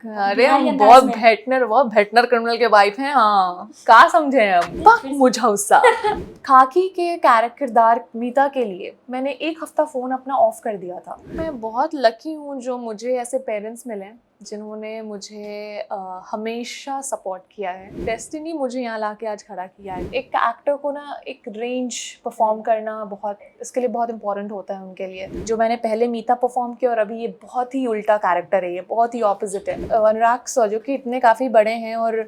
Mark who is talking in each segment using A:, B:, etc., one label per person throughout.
A: अरे हम बहुत भेटनर क्रिमिनल के वाइफ हैं। हाँ, कहाँ समझे हम मुझा उससा। खाकी के किरदार मीता के लिए मैंने एक हफ्ता फ़ोन अपना ऑफ कर दिया था। मैं बहुत लकी हूँ जो मुझे ऐसे पेरेंट्स मिले जिन्होंने मुझे हमेशा सपोर्ट किया है। डेस्टिनी मुझे यहाँ ला के आज खड़ा किया है। एक एक्टर को ना एक रेंज परफॉर्म करना बहुत, इसके लिए बहुत इंपॉर्टेंट होता है उनके लिए। जो मैंने पहले मीता परफॉर्म किया और अभी ये बहुत ही उल्टा कैरेक्टर है, ये बहुत ही ऑपोजिट है। अनुराग सर जो कि इतने काफ़ी बड़े हैं और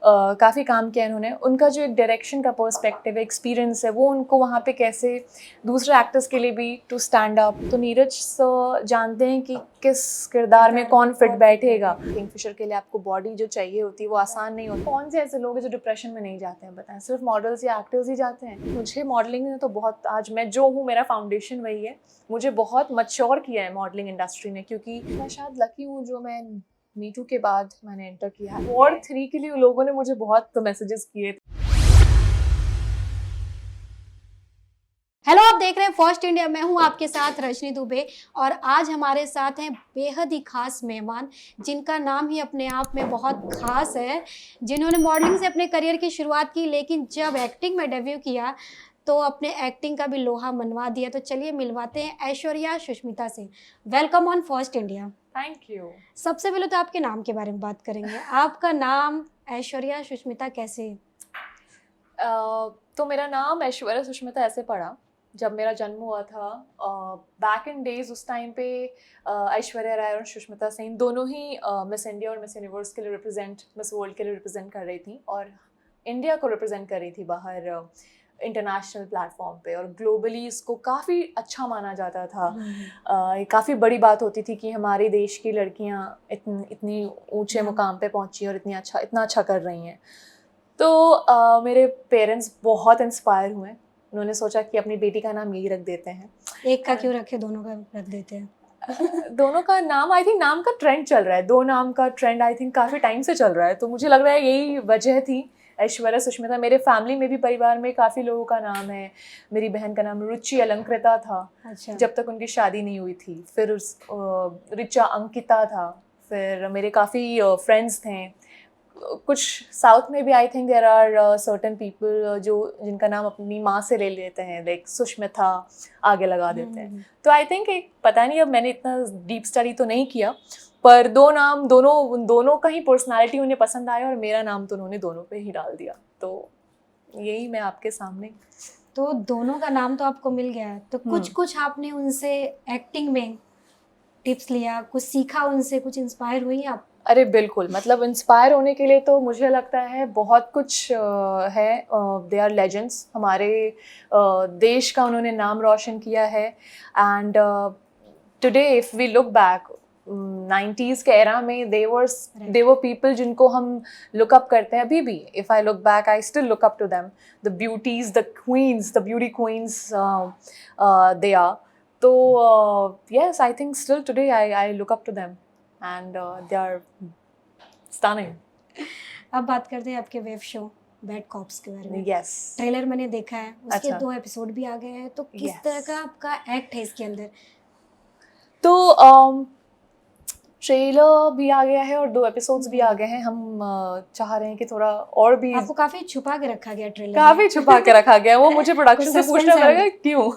A: काफ़ी काम किया इन्होंने, उनका जो एक डायरेक्शन का पर्सपेक्टिव एक्सपीरियंस है वो उनको वहाँ पे कैसे दूसरे एक्टर्स के लिए भी टू स्टैंड अप। तो नीरज सर जानते हैं कि किस किरदार में कौन फिट बैठेगा। किंगफिशर के लिए आपको बॉडी जो चाहिए होती है वो आसान नहीं होती। कौन से ऐसे लोग हैं जो डिप्रेशन में नहीं जाते हैं बताएं? सिर्फ मॉडल्स या एक्टर्स ही जाते हैं। मुझे मॉडलिंग ने तो बहुत, आज मैं जो हूँ मेरा फाउंडेशन वही है। मुझे बहुत मैच्योर किया है मॉडलिंग इंडस्ट्री ने, क्योंकि मैं शायद लकी हूँ जो मैं मीटू के बाद मैंने एंटर किया है। वॉर 3 के लिए लोगों ने मुझे बहुत मैसेजेस किए।
B: हेलो, आप देख रहे हैं फर्स्ट इंडिया। मैं हूं आपके साथ रजनी दुबे और आज हमारे साथ हैं बेहद ही खास मेहमान जिनका नाम ही अपने आप में बहुत खास है, जिन्होंने मॉडलिंग से अपने करियर की शुरुआत की, लेकिन जब एक्टिंग में डेब्यू किया तो अपने एक्टिंग का भी लोहा मनवा दिया। तो चलिए मिलवाते हैं ऐश्वर्या सुष्मिता से। Welcome on first India.
A: Thank you.
B: सबसे पहले तो आपके नाम के बारे में बात करेंगे। आपका नाम ऐश्वर्या सुष्मिता कैसे?
A: तो मेरा नाम ऐश्वर्या सुष्मिता ऐसे पड़ा जब मेरा जन्म हुआ था। बैक इन डेज उस टाइम पे ऐश्वर्या राय और सुष्मिता सेन दोनों ही मिस इंडिया और मिस यूनिवर्स के लिए रिप्रेजेंट, मिस वर्ल्ड के लिए रिप्रेजेंट कर रही थी और इंडिया को रिप्रेजेंट कर रही थी बाहर इंटरनेशनल प्लेटफॉर्म पे, और ग्लोबली इसको काफ़ी अच्छा माना जाता था। काफ़ी बड़ी बात होती थी कि हमारे देश की लड़कियां इतनी ऊंचे मुकाम पे पहुंची और इतना अच्छा कर रही हैं। तो मेरे पेरेंट्स बहुत इंस्पायर हुए। उन्होंने सोचा कि अपनी बेटी का नाम यही रख देते हैं।
B: एक का क्यों रखे, दोनों का रख देते हैं।
A: दोनों का नाम, आई थिंक नाम का ट्रेंड चल रहा है, 2 नाम का ट्रेंड आई थिंक काफ़ी टाइम से चल रहा है, तो मुझे लग रहा है यही वजह थी ऐश्वर्या सुष्मिता। मेरे फैमिली में भी, परिवार में काफ़ी लोगों का नाम है। मेरी बहन का नाम रुचि अलंकृता था।
B: अच्छा।
A: जब तक उनकी शादी नहीं हुई थी। फिर ऋचा अंकिता था। फिर मेरे काफ़ी फ्रेंड्स थे। कुछ साउथ में भी I think there are certain people जिनका नाम अपनी माँ से ले लेते हैं, लाइक सुष्मिता आगे लगा देते हैं। तो आई थिंक एक, पता नहीं, अब मैंने इतना डीप स्टडी तो नहीं किया, पर 2 नाम दोनों का ही पर्सनालिटी उन्हें पसंद आया और मेरा नाम तो उन्होंने दोनों पे ही डाल दिया। तो यही मैं आपके सामने।
B: तो दोनों का नाम तो आपको मिल गया, तो कुछ आपने उनसे एक्टिंग में टिप्स लिया, कुछ सीखा उनसे, कुछ इंस्पायर हुई आप?
A: अरे बिल्कुल, मतलब इंस्पायर होने के लिए तो मुझे लगता है बहुत कुछ है। They are legends. हमारे देश का उन्होंने नाम रोशन किया है। And today if we look back, 90s के एरा में दे वर पीपल जिनको हम लुक अप करते हैं अभी भी। If I look back I still look up to them, the beauties, the queens, the beauty queens they are. तो yes, I think still today I look up to them and they are stunning.
B: अब बात करते हैं आपके web show bad cops के बारे में।
A: Yes.
B: Trailer मैंने देखा है, उसके
A: अच्छा।
B: 2 एपिसोड भी आ गए हैं, तो किस
A: Yes.
B: तरह का आपका एक्ट है इसके अंदर?
A: तो ट्रेलर भी आ गया है और 2 एपिसोड्स भी आ गए हैं। हम चाह रहे हैं कि थोड़ा और भी,
B: आपको काफी छुपा के रखा गया ट्रेलर
A: काफी छुपा के रखा गया। वो मुझे प्रोडक्शन से पूछना पड़ेगा क्यों।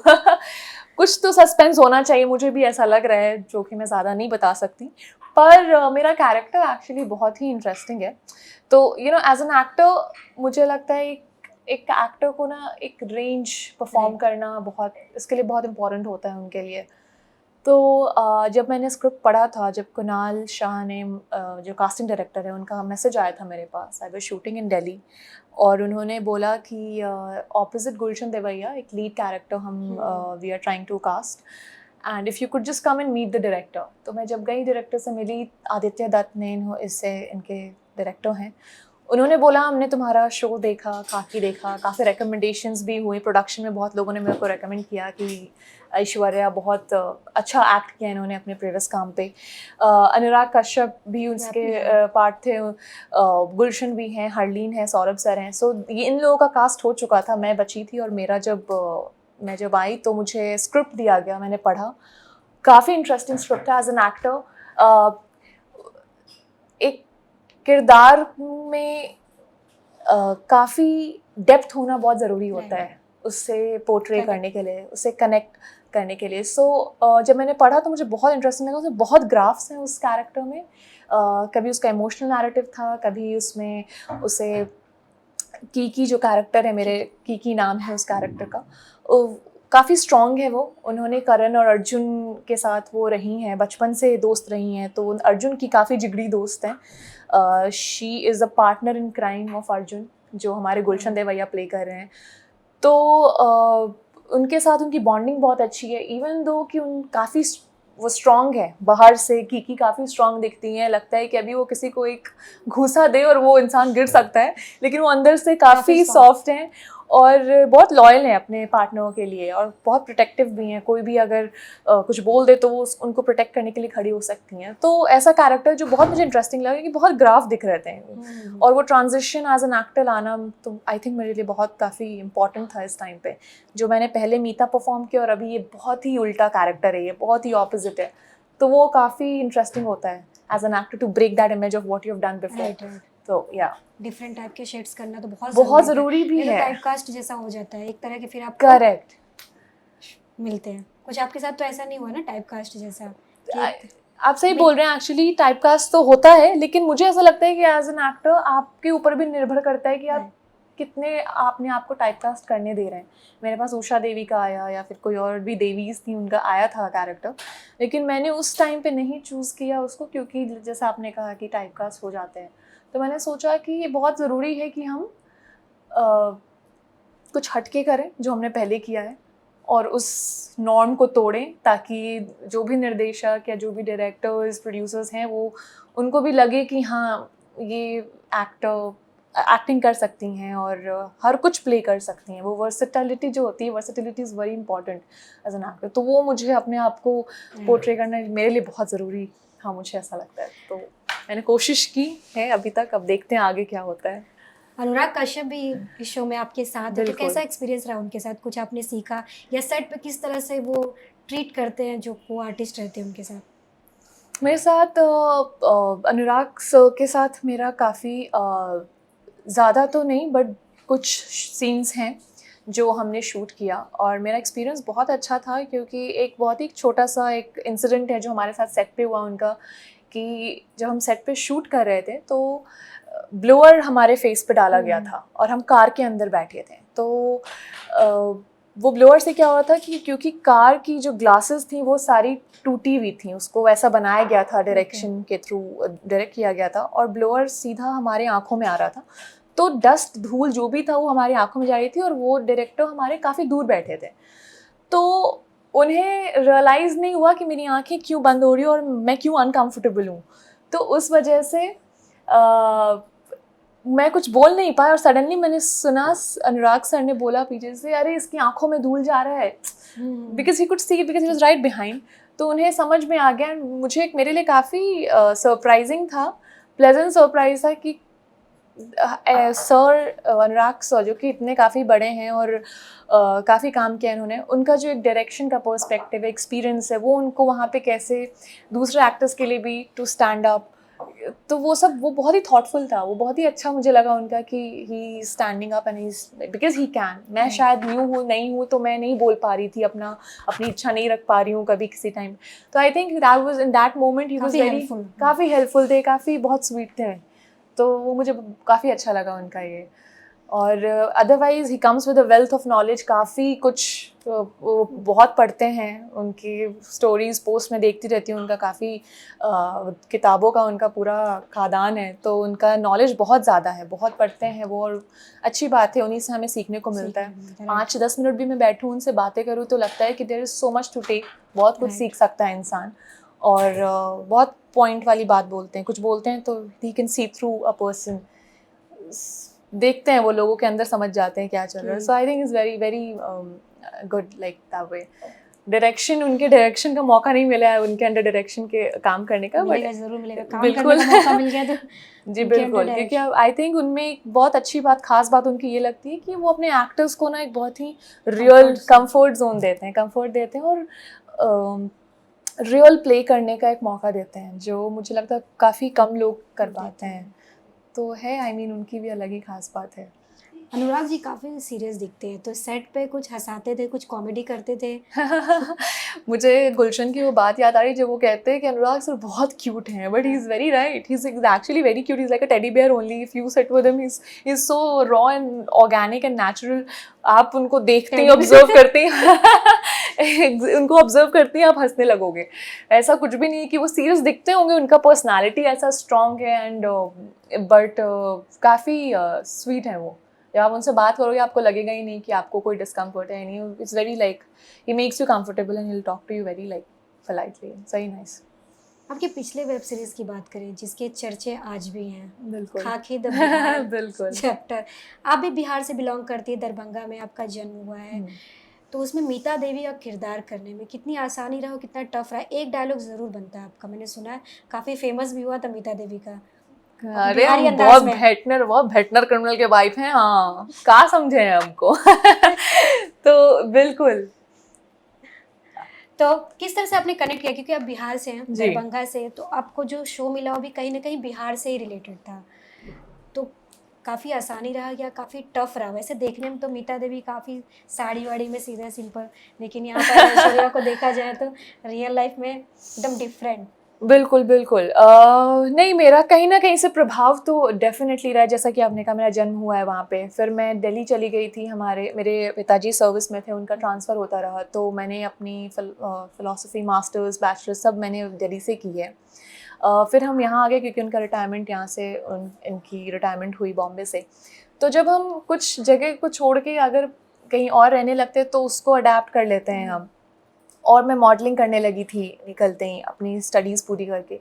A: कुछ तो सस्पेंस होना चाहिए, मुझे भी ऐसा लग रहा है, जो कि मैं ज़्यादा नहीं बता सकती। पर मेरा कैरेक्टर एक्चुअली बहुत ही इंटरेस्टिंग है। तो एज एन एक्टर मुझे लगता है एक एक्टर को ना एक रेंज परफॉर्म करना बहुत, इसके लिए बहुत इंपॉर्टेंट होता है उनके लिए। तो जब मैंने स्क्रिप्ट पढ़ा था, जब कुणाल शाह ने, जो कास्टिंग डायरेक्टर है, उनका मैसेज आया था मेरे पास। I was shooting in Delhi और उन्होंने बोला कि ऑपोजिट गुलशन देवैया, एक लीड कैरेक्टर हम we are trying to cast, and if you could just come and meet the director. तो मैं जब गई, डायरेक्टर से मिली। आदित्य दत्त ने, इससे इनके डायरेक्टर हैं। उन्होंने बोला हमने तुम्हारा शो देखा, खाकी देखा, काफ़ी रिकमेंडेशंस भी हुई। प्रोडक्शन में बहुत लोगों ने मेरे को रेकमेंड किया कि ऐश्वर्या बहुत अच्छा एक्ट किया इन्होंने अपने प्रीवियस काम पे। अनुराग कश्यप भी उसके पार्ट थे, गुलशन भी हैं, हरलीन है, सौरभ सर हैं। सो ये इन लोगों का कास्ट हो चुका था, मैं बची थी। और मेरा मैं जब आई तो मुझे स्क्रिप्ट दिया गया, मैंने पढ़ा। काफ़ी इंटरेस्टिंग स्क्रिप्ट है एज एन एक्टर। एक किरदार में काफ़ी डेप्थ होना बहुत ज़रूरी होता है उससे पोर्ट्रे करने के लिए, उससे कनेक्ट करने के लिए। सो जब मैंने पढ़ा तो मुझे बहुत इंटरेस्टिंग लगा। उसमें बहुत ग्राफ्स हैं उस कैरेक्टर में। कभी उसका इमोशनल नैरेटिव था, कभी उसमें उसे कीकी जो कैरेक्टर है, मेरे कीकी नाम है उस कैरेक्टर का, काफ़ी स्ट्रॉन्ग है वो। उन्होंने करण और अर्जुन के साथ वो रही हैं, बचपन से दोस्त रही हैं, तो अर्जुन की काफ़ी जिगरी दोस्त हैं। She is a partner in crime of Arjun, जो हमारे गुलशन देवैया प्ले कर रहे हैं। तो उनके साथ उनकी बॉन्डिंग बहुत अच्छी है, इवन दो कि उन काफ़ी वो स्ट्रॉन्ग है। बाहर से कीकी काफ़ी स्ट्रॉन्ग दिखती हैं, लगता है कि अभी वो किसी को एक घूसा दे और वो इंसान गिर सकता है, लेकिन वो अंदर से काफ़ी सॉफ्ट हैं और बहुत लॉयल हैं अपने पार्टनरों के लिए, और बहुत प्रोटेक्टिव भी हैं। कोई भी अगर कुछ बोल दे तो वो उनको प्रोटेक्ट करने के लिए खड़ी हो सकती हैं। तो ऐसा कैरेक्टर जो बहुत मुझे इंटरेस्टिंग लगा कि बहुत ग्राफ दिख रहे थे, और वो ट्रांजिशन एज एन एक्टर लाना तो आई थिंक मेरे लिए बहुत काफ़ी इंपॉर्टेंट था इस टाइम पे। जो मैंने पहले मीता परफॉर्म किया और अभी ये बहुत ही उल्टा कैरेक्टर है, ये बहुत ही ऑपोजिट है, तो वो काफ़ी इंटरेस्टिंग होता है as an actor to break that image of what you have done before. तो या
B: डिफरेंट टाइप के शेड्स करना तो
A: बहुत ज़रूरी भी है।
B: टाइप कास्ट जैसा हो जाता है एक तरह के, फिर आप
A: करेक्ट
B: मिलते हैं। कुछ आपके साथ तो ऐसा नहीं हुआ ना टाइप कास्ट जैसा?
A: आप सही बोल रहे हैं, एक्चुअली टाइप कास्ट तो होता है, लेकिन मुझे ऐसा लगता है कि एज एन एक्टर आपके ऊपर भी निर्भर करता है कि आप कितने अपने आप को टाइप कास्ट करने दे रहे हैं। मेरे पास उषा देवी का आया, या फिर कोई और भी देवीज थी, उनका आया था कैरेक्टर, लेकिन मैंने उस टाइम पे नहीं चूज़ किया उसको, क्योंकि जैसा आपने कहा कि टाइप कास्ट हो जाते हैं। तो मैंने सोचा कि ये बहुत ज़रूरी है कि हम कुछ हटके करें जो हमने पहले किया है, और उस नॉर्म को तोड़ें, ताकि जो भी निर्देशक या जो भी डायरेक्टर्स प्रोड्यूसर्स हैं वो उनको भी लगे कि हाँ ये एक्टिंग कर सकती हैं और हर कुछ प्ले कर सकती हैं। वो वर्सेटिलिटी जो होती है, versatility is very important as an actor. तो वो मुझे अपने आप को पोर्ट्रे करना मेरे लिए बहुत ज़रूरी था, मुझे ऐसा लगता है। तो मैंने कोशिश की है अभी तक, अब देखते हैं आगे क्या होता है।
B: अनुराग कश्यप भी इस शो में आपके साथ है, तो कैसा एक्सपीरियंस रहा उनके साथ? कुछ आपने सीखा, या सेट पे किस तरह से वो ट्रीट करते हैं जो को आर्टिस्ट रहते हैं उनके साथ?
A: मेरे साथ अनुराग सर के साथ मेरा काफ़ी ज़्यादा तो नहीं, बट कुछ सीन्स हैं जो हमने शूट किया, और मेरा एक्सपीरियंस बहुत अच्छा था, क्योंकि एक बहुत ही छोटा सा एक इंसिडेंट है जो हमारे साथ सेट पे हुआ उनका, कि जब हम सेट पे शूट कर रहे थे तो ब्लोअर हमारे फेस पे डाला गया था और हम कार के अंदर बैठे थे। तो वो ब्लोअर से क्या हुआ था कि क्योंकि कार की जो ग्लासेस थी वो सारी टूटी हुई थी, उसको वैसा बनाया गया था, डायरेक्शन के थ्रू डायरेक्ट किया गया था, और ब्लोअर सीधा हमारे आँखों में आ रहा था। तो डस्ट धूल जो भी था वो हमारी आँखों में जा रही थी, और वो डायरेक्टर हमारे काफ़ी दूर बैठे थे। तो उन्हें रियलाइज़ नहीं हुआ कि मेरी आँखें क्यों बंद हो रही हैं और मैं क्यों अनकम्फर्टेबल हूँ। तो उस वजह से मैं कुछ बोल नहीं पाया, और सडनली मैंने सुना अनुराग सर ने बोला पीछे से, अरे इसकी आंखों में धूल जा रहा है, because he could see, because he was right behind. तो उन्हें समझ में आ गया। मुझे मेरे लिए काफ़ी सरप्राइजिंग था, प्लेजेंट सरप्राइज था कि सर अनुराग सर जो कि इतने काफ़ी बड़े हैं और काफ़ी काम किया इन्होंने, उनका जो एक डायरेक्शन का पर्सपेक्टिव एक्सपीरियंस है, वो उनको वहाँ पे कैसे दूसरे एक्टर्स के लिए भी टू स्टैंड अप, तो वो सब वो बहुत ही थॉटफुल था। वो बहुत ही अच्छा मुझे लगा उनका कि he standing up and he because he can. मैं शायद न्यू हूँ, नहीं हूँ, तो मैं नहीं बोल पा रही थी, अपनी इच्छा नहीं रख पा रही हूँ कभी किसी टाइम। तो I think that was in that moment he was very काफ़ी हेल्पफुल थे, काफ़ी बहुत स्वीट थे। तो वो मुझे काफ़ी अच्छा लगा उनका ये। और otherwise he comes with a wealth of knowledge, काफ़ी कुछ वो बहुत पढ़ते हैं, उनकी स्टोरीज़ पोस्ट में देखती रहती हूँ, उनका काफ़ी किताबों का उनका पूरा खादान है, तो उनका नॉलेज बहुत ज़्यादा है, बहुत पढ़ते हैं वो, और अच्छी बात है, उन्हीं से हमें सीखने को मिलता है। 5-10 मिनट भी मैं बैठूँ उनसे बातें करूँ तो लगता है कि there is so much to take, बहुत कुछ सीख सकता है इंसान। और बहुत पॉइंट वाली बात बोलते हैं, कुछ बोलते हैं तो he can see through a person, देखते हैं वो लोगों के अंदर, समझ जाते हैं क्या चल रहा है। So I think is very very good like that way. Direction, उनके डायरेक्शन का मौका नहीं मिला है उनके अंडर डायरेक्शन के काम करने का,
B: बट जरूर मिलेगा, काम करने का मौका मिल गया तो
A: जी बिल्कुल, क्योंकि आई थिंक उनमें एक बहुत अच्छी बात, खास बात उनकी ये लगती है कि वो अपने एक्टर्स को ना एक बहुत ही रियल कंफर्ट जोन देते हैं, और रियल प्ले करने का एक मौका देते हैं, जो मुझे लगता है काफ़ी कम लोग कर पाते हैं। तो है, आई मीन उनकी भी अलग ही खास बात है।
B: अनुराग जी काफ़ी सीरियस दिखते हैं, तो सेट पे कुछ हंसाते थे, कुछ कॉमेडी करते थे?
A: मुझे गुलशन की वो बात याद आ रही जब वो कहते हैं कि अनुराग सर बहुत क्यूट हैं, but he is very right, he is actually very cute, he is like a teddy bear only, if you sit with him he is so raw and organic and natural. आप उनको देखते ही observe करते हैं उनको observe करते हैं, आप हंसने लगोगे। ऐसा कुछ भी नहीं है कि वो सीरियस दिखते होंगे, उनका पर्सनैलिटी ऐसा स्ट्रॉन्ग है एंड बट काफ़ी स्वीट है वो। जब आप उनसे बात करोगे आपको लगेगा ही नहीं कि आपको कोई डिस्कम्फर्ट है, नहीं, it's very like he makes you comfortable and he will talk to you very like politely, सही नाइस।
B: आपके पिछले वेब सीरीज की बात करें जिसके चर्चे आज भी हैं,
A: बिल्कुल
B: खाकी द बिहार
A: बिल्कुल
B: चैप्टर, आप भी बिहार से बिलोंग करती है, दरभंगा में आपका जन्म हुआ है, तो उसमें मीता देवी का किरदार करने में कितनी आसानी रहा, कितना टफ रहा? एक डायलॉग ज़रूर बनता है आपका, मैंने सुना है काफ़ी फेमस भी हुआ था मीता देवी का।
A: अरे हम बहुत भेटनर क्रिमिनल के वाइफ हैं, हाँ कहाँ समझे हैं हमको तो बिल्कुल।
B: तो किस तरह से आपने कनेक्ट किया, क्योंकि आप बिहार से हैं, दरभंगा से, तो आपको जो शो मिला वो भी कहीं ना कहीं बिहार से ही रिलेटेड था, तो काफ़ी आसानी रहा या काफ़ी टफ रहा? वैसे देखने में तो मीता देवी काफ़ी साड़ी वाड़ी में सीधा सिंपल, लेकिन यहाँ पर ऐश्वर्या को देखा जाए तो रियल लाइफ में एकदम डिफरेंट।
A: बिल्कुल बिल्कुल। नहीं, मेरा कहीं ना कहीं से प्रभाव तो डेफिनेटली रहा है। जैसा कि आपने कहा मेरा जन्म हुआ है वहाँ पे, फिर मैं दिल्ली चली गई थी, मेरे पिताजी सर्विस में थे, उनका ट्रांसफ़र होता रहा, तो मैंने अपनी फ़िलासफ़ी मास्टर्स बैचलर्स सब मैंने दिल्ली से की है। फिर हम यहाँ आ गए क्योंकि उनका रिटायरमेंट यहाँ से इनकी रिटायरमेंट हुई बॉम्बे से। तो जब हम कुछ जगह को छोड़ के अगर कहीं और रहने लगते तो उसको अडेप्ट कर लेते हैं हम। और मैं मॉडलिंग करने लगी थी निकलते ही अपनी स्टडीज़ पूरी करके,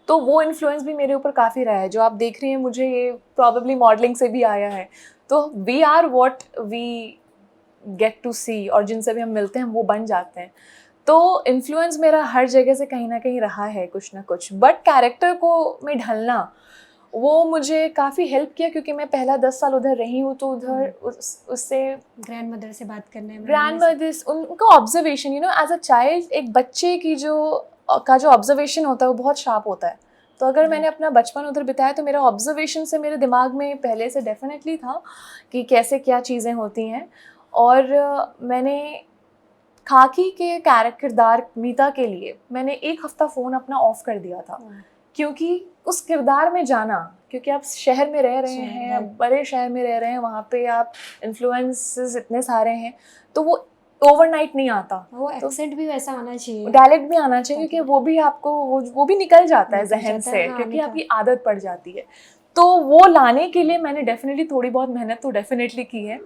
A: तो वो इन्फ्लुएंस भी मेरे ऊपर काफ़ी रहा है। जो आप देख रही हैं मुझे, ये प्रॉबेबली मॉडलिंग से भी आया है। तो we are what we get to see, और जिनसे भी हम मिलते हैं हम वो बन जाते हैं। तो इन्फ्लुएंस मेरा हर जगह से कहीं ना कहीं रहा है कुछ ना कुछ, बट कैरेक्टर को में ढलना वो मुझे काफ़ी हेल्प किया, क्योंकि मैं पहला 10 साल उधर रही हूँ, तो उधर उससे
B: ग्रैंड मदर से बात करने में,
A: ग्रैंड मदर्स, उनका ऑब्जर्वेशन, एज अ चाइल्ड एक बच्चे की जो ऑब्जर्वेशन होता है वो बहुत शार्प होता है। तो अगर मैंने अपना बचपन उधर बिताया तो मेरा ऑब्जर्वेशन से मेरे दिमाग में पहले से डेफिनेटली था कि कैसे क्या चीज़ें होती हैं। और मैंने खाकी के किरदार मीता के लिए मैंने 1 हफ्ता फ़ोन अपना ऑफ कर दिया था, क्योंकि उस किरदार में जाना, क्योंकि आप शहर में रह रहे हैं, बड़े शहर में रह रहे हैं, वहाँ पे आप इन्फ्लुएंसेस इतने सारे हैं, तो वो ओवरनाइट नहीं आता।
B: वो एक्सेंट भी वैसा आना चाहिए,
A: डायलेक्ट भी आना चाहिए, क्योंकि वो भी आपको वो भी निकल जाता है जहन से, क्योंकि आपकी आदत पड़ जाती है। तो वो लाने के लिए मैंने डेफिनेटली थोड़ी बहुत मेहनत तो डेफिनेटली की है।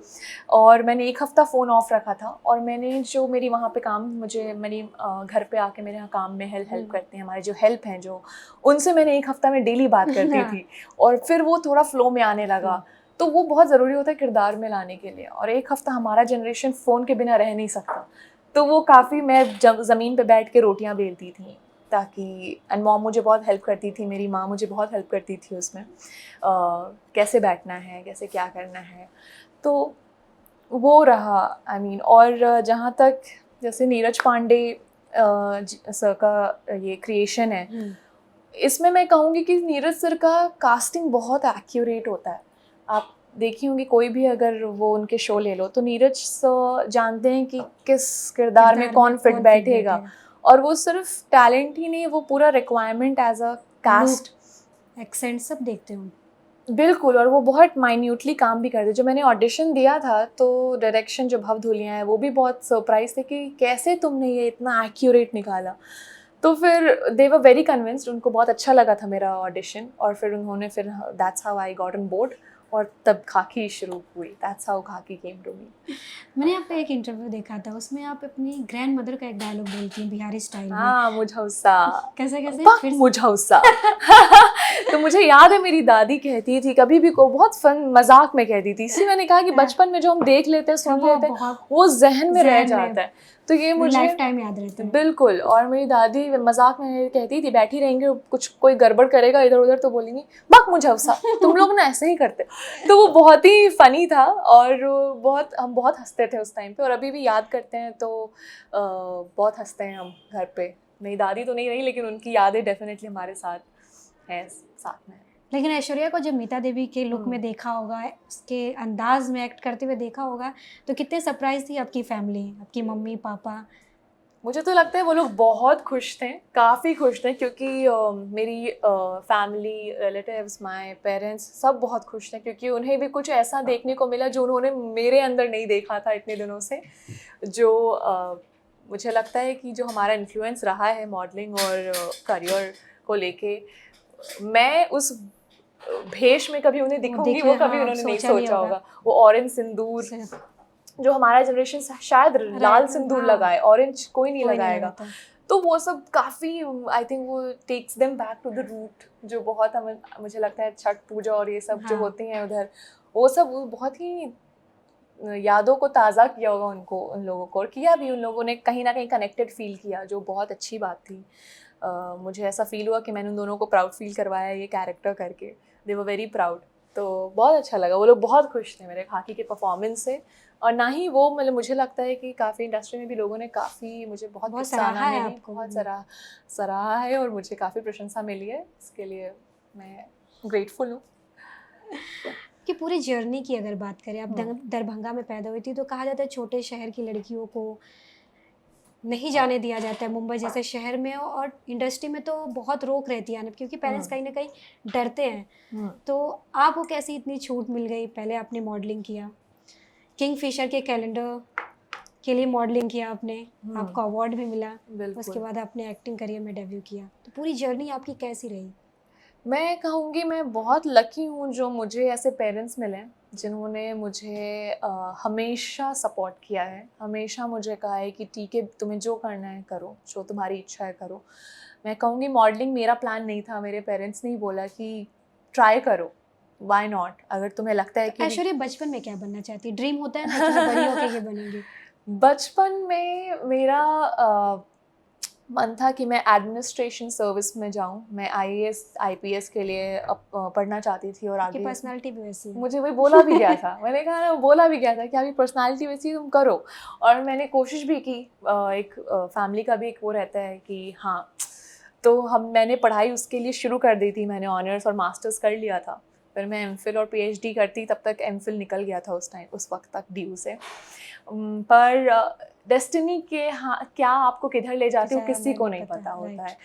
A: और मैंने 1 हफ्ता फ़ोन ऑफ रखा था, और मैंने जो मेरी वहाँ पे काम, मुझे मेरी घर पे आके मेरे यहाँ काम में हेल्प करते हैं हमारे जो हेल्प हैं, जो उनसे मैंने 1 हफ्ता में डेली बात करती थी, और फिर वो थोड़ा फ्लो में आने लगा। तो वो बहुत ज़रूरी होता है किरदार में लाने के लिए। और 1 हफ्ता हमारा जनरेशन फ़ोन के बिना रह नहीं सकता, तो वो काफ़ी, मैं ज़मीन पे बैठ के रोटियां बेलती थी ताकि, एंड मॉम मुझे बहुत हेल्प करती थी, मेरी माँ मुझे बहुत हेल्प करती थी उसमें, कैसे बैठना है, कैसे क्या करना है। तो वो रहा, आई मीन। और जहाँ तक जैसे नीरज पांडे सर का ये क्रिएशन है, इसमें मैं कहूँगी कि नीरज सर का कास्टिंग बहुत एक्यूरेट होता है। आप देखी होंगी कोई भी अगर वो उनके शो ले लो, तो नीरज सर जानते हैं कि किस किरदार में कौन फिट बैठेगा। और वो सिर्फ टैलेंट ही नहीं, वो पूरा requirement as a cast,
B: accent सब देखते हो।
A: बिल्कुल। और वो बहुत माइन्यूटली काम भी करते। जो मैंने ऑडिशन दिया था, तो डायरेक्शन जो भव धुलिया है, वो भी बहुत सरप्राइज थे कि कैसे तुमने ये इतना एक्यूरेट निकाला। तो फिर दे वर वेरी कन्विंस्ड, उनको बहुत अच्छा लगा था मेरा ऑडिशन, और फिर उन्होंने that's how I got on board, और तब खाकी शुरू हुई। दैट्स हाउ खाकी केम टू मी।
B: मैंने आपका एक इंटरव्यू देखा था, उसमें आप अपनी ग्रैंड मदर का एक डायलॉग बोलती हैं बिहारी स्टाइल में।
A: हाँ, मुझौसा।
B: कैसे
A: मुझौसा तो मुझे याद है मेरी दादी कहती थी, कभी भी को बहुत फन मजाक में कहती थी। इसलिए मैंने कहा कि बचपन में जो हम देख लेते हैं, सुन लेते हैं, वो जहन में रह जाता है, तो ये मुझे
B: लाइफ टाइम याद रहता है।
A: बिल्कुल। और मेरी दादी मजाक में कहती थी, बैठी रहेंगे, कुछ कोई गड़बड़ करेगा इधर उधर तो बोलेंगी बक मुझौसा, तुम लोग ना ऐसे ही करते। तो वो बहुत ही फनी था, और हम बहुत हंसते थे उस टाइम पे, और अभी भी याद करते हैं तो बहुत हंसते हैं हम घर पे मेरी दादी तो नहीं रही, लेकिन उनकी यादें डेफिनेटली हमारे साथ हैं, साथ में।
B: लेकिन ऐश्वर्या को जब मीता देवी के लुक में देखा होगा, उसके अंदाज में एक्ट करते हुए देखा होगा, तो कितने सरप्राइज थी आपकी फैमिली, आपकी मम्मी पापा?
A: मुझे तो लगता है वो लोग बहुत खुश थे, काफ़ी खुश थे, क्योंकि मेरी फैमिली, रिलेटिव्स, माय पेरेंट्स सब बहुत खुश थे, क्योंकि उन्हें भी कुछ ऐसा देखने को मिला जो उन्होंने मेरे अंदर नहीं देखा था इतने दिनों से। जो मुझे लगता है कि जो हमारा इन्फ्लुएंस रहा है मॉडलिंग और करियर को लेके, मैं उस भेष में कभी उन्हें दिखूंगी वो कभी उन्होंने नहीं सोचा होगा। वो ऑरेंज सिंदूर, जो हमारा जनरेशन शायद लाल सिंदूर लगाए, ऑरेंज कोई नहीं लगाएगा, तो वो सब काफ़ी, आई थिंक वो takes them back to the root, जो बहुत हमें, मुझे लगता है छठ पूजा और ये सब जो होती हैं उधर, वो सब बहुत ही यादों को ताज़ा किया होगा उनको, उन लोगों को, और किया भी, उन लोगों ने कहीं ना कहीं कनेक्टेड फील किया, जो बहुत अच्छी बात थी। मुझे ऐसा फील हुआ कि मैंने उन दोनों को प्राउड फील करवाया ये कैरेक्टर करके, दे वर वेरी प्राउड। तो बहुत अच्छा लगा, वो लोग बहुत खुश थे मेरे खाकी के परफॉर्मेंस से, और ना ही वो, मतलब मुझे लगता है कि काफ़ी इंडस्ट्री में भी लोगों ने काफ़ी मुझे बहुत
B: सराहा है,
A: बहुत सराहा है, और मुझे काफ़ी प्रशंसा मिली है, इसके लिए मैं ग्रेटफुल हूँ।
B: कि पूरी जर्नी की अगर बात करें, आप दरभंगा में पैदा हुई थी, तो कहा जाता है छोटे शहर की लड़कियों को नहीं जाने दिया जाता है मुंबई जैसे शहर में, और इंडस्ट्री में तो बहुत रोक रहती है, क्योंकि पेरेंट्स कहीं ना कहीं डरते हैं। तो आपको कैसी इतनी छूट मिल गई? पहले आपने मॉडलिंग किया, किंगफिशर के कैलेंडर के लिए मॉडलिंग किया आपने, आपको अवार्ड भी मिला, उसके बाद आपने एक्टिंग करियर में डेब्यू किया, तो पूरी जर्नी आपकी कैसी रही?
A: मैं कहूँगी मैं बहुत लकी हूँ जो मुझे ऐसे पेरेंट्स मिले जिन्होंने मुझे हमेशा सपोर्ट किया है, हमेशा मुझे कहा है कि ठीक है, तुम्हें जो करना है करो, जो तुम्हारी इच्छा है करो। मैं कहूँगी मॉडलिंग मेरा प्लान नहीं था, मेरे पेरेंट्स ने ही बोला कि ट्राई करो, व्हाई नॉट, अगर तुम्हें लगता है कि।
B: ऐश्वर्या बचपन में क्या बनना चाहती? ड्रीम होता है ना कि मैं बड़ी होकर ये बनूंगी।
A: बचपन में मेरा मन था कि मैं एडमिनिस्ट्रेशन सर्विस में जाऊं, मैं IAS IPS के लिए पढ़ना चाहती थी, और आगे
B: पर्सनालिटी भी वैसी है।
A: मुझे वही बोला भी गया था, मैंने कहा ना, बोला भी गया था कि अभी पर्सनालिटी वैसी तुम करो, और मैंने कोशिश भी की। एक फैमिली का भी एक वो रहता है कि हाँ, तो मैंने पढ़ाई उसके लिए शुरू कर दी थी, मैंने ऑनर्स और मास्टर्स कर लिया था, फिर मैं MPhil और PhD करती, तब तक MPhil निकल गया था उस वक्त तक DU से। पर डेस्टिनी के क्या आपको किधर ले जाती है वो किसी को नहीं पता होता है।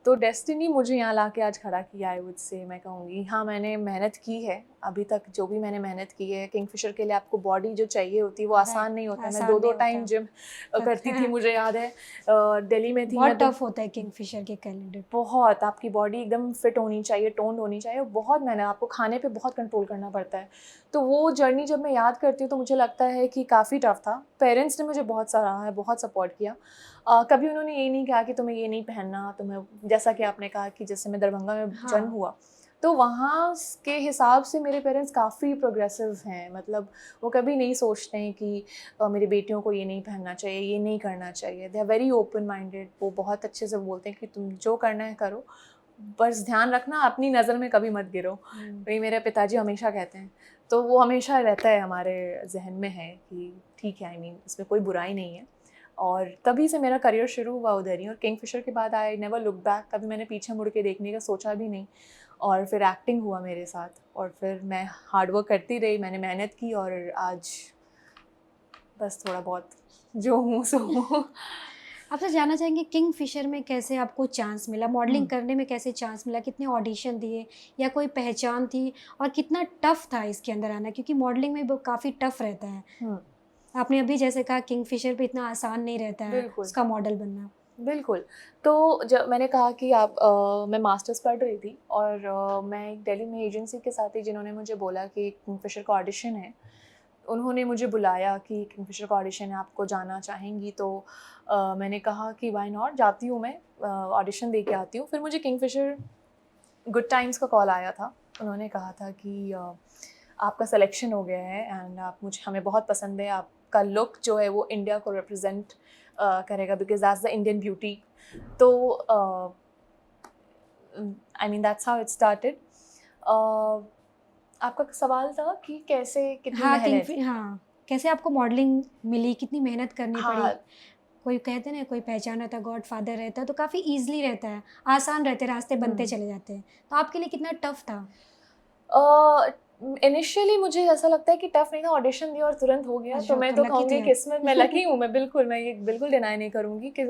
A: तो डेस्टिनी मुझे यहाँ ला के आज खड़ा किया, आई वुड से, मैं कहूँगी। हाँ, मैंने मेहनत की है, अभी तक जो भी मैंने मेहनत की है। किंगफिशर के लिए आपको बॉडी जो चाहिए होती है वो आसान नहीं होता है। मैं 2-2 टाइम जिम करती थी, मुझे याद है दिल्ली में थी,
B: बहुत टफ होता है किंगफिशर के कैलेंडर।
A: बहुत, आपकी बॉडी एकदम फिट होनी चाहिए, टोन्ड होनी चाहिए, बहुत मेहनत, आपको खाने पे बहुत कंट्रोल करना पड़ता है। तो वो जर्नी जब मैं याद करती हूँ तो मुझे लगता है कि काफ़ी टफ था। पेरेंट्स ने मुझे बहुत सराहा है, बहुत सपोर्ट किया। कभी उन्होंने ये नहीं कहा कि तुम्हें ये नहीं पहनना, तुम्हें, जैसा कि आपने कहा कि जैसे मैं दरभंगा में जन्म हुआ, तो वहाँ के हिसाब से मेरे पेरेंट्स काफ़ी प्रोग्रेसिव हैं। मतलब वो कभी नहीं सोचते हैं कि मेरी बेटियों को ये नहीं पहनना चाहिए, ये नहीं करना चाहिए। They are very open minded. वो बहुत अच्छे से बोलते हैं कि तुम जो करना है करो, बस ध्यान रखना अपनी नज़र में कभी मत गिरो। वही मेरे पिताजी हमेशा कहते हैं, तो वो हमेशा रहता है हमारे जहन में है कि ठीक है, आई मीन इसमें कोई बुराई नहीं है। और तभी से मेरा करियर शुरू हुआ उधर ही, और किंगफिशर के बाद आई नेवर लुक बैक, कभी मैंने पीछे मुड़ के देखने का सोचा भी नहीं। और फिर एक्टिंग हुआ मेरे साथ, और फिर मैं हार्डवर्क करती रही, मैंने मेहनत की, और आज बस थोड़ा बहुत जो हूँ सो हूँ।
B: आपसे जानना चाहेंगे किंगफिशर में कैसे आपको चांस मिला, मॉडलिंग करने में कैसे चांस मिला, कितने ऑडिशन दिए, या कोई पहचान थी, और कितना टफ था इसके अंदर आना, क्योंकि मॉडलिंग में काफ़ी टफ रहता है। आपने अभी जैसे कहा किंगफिशर पे इतना आसान नहीं रहता है उसका मॉडल बनना।
A: बिल्कुल। तो जब मैंने कहा कि मैं मास्टर्स पढ़ रही थी, और मैं एक दिल्ली में एजेंसी के साथ थी जिन्होंने मुझे बोला कि किंगफिशर का ऑडिशन है। उन्होंने मुझे बुलाया कि किंगफिशर का ऑडिशन है, आपको जाना चाहेंगी? तो मैंने कहा कि व्हाई नॉट, जाती हूँ मैं, ऑडिशन दे के आती हूँ। फिर मुझे किंगफिशर गुड टाइम्स का कॉल आया था। उन्होंने कहा था कि आपका सिलेक्शन हो गया है, एंड हमें बहुत पसंद है, आपका लुक जो है वो इंडिया को रिप्रेजेंट करेगा, because that's the Indian beauty. तो I mean that's how it started. आपका सवाल था कि कैसे, कितनी मेहनत।
B: कैसे आपको मॉडलिंग मिली, कितनी मेहनत करनी पड़ी? कोई कहते हैं ना, कोई पहचान रहता है, गॉड फादर रहता है, तो काफ़ी ईजिली रहता है, आसान रहते, रास्ते बनते चले जाते हैं। तो आपके लिए कितना टफ था?
A: इनिशियली मुझे ऐसा लगता है कि टफ नहीं था, ऑडिशन दिया और तुरंत हो गया।
B: अच्छा,
A: तो मैं
B: तो
A: तो
B: lucky
A: कहूँगी
B: थे आप।
A: किस्मत, मैं लकी हूँ, मैं ये बिल्कुल डिनाई नहीं करूँगी कि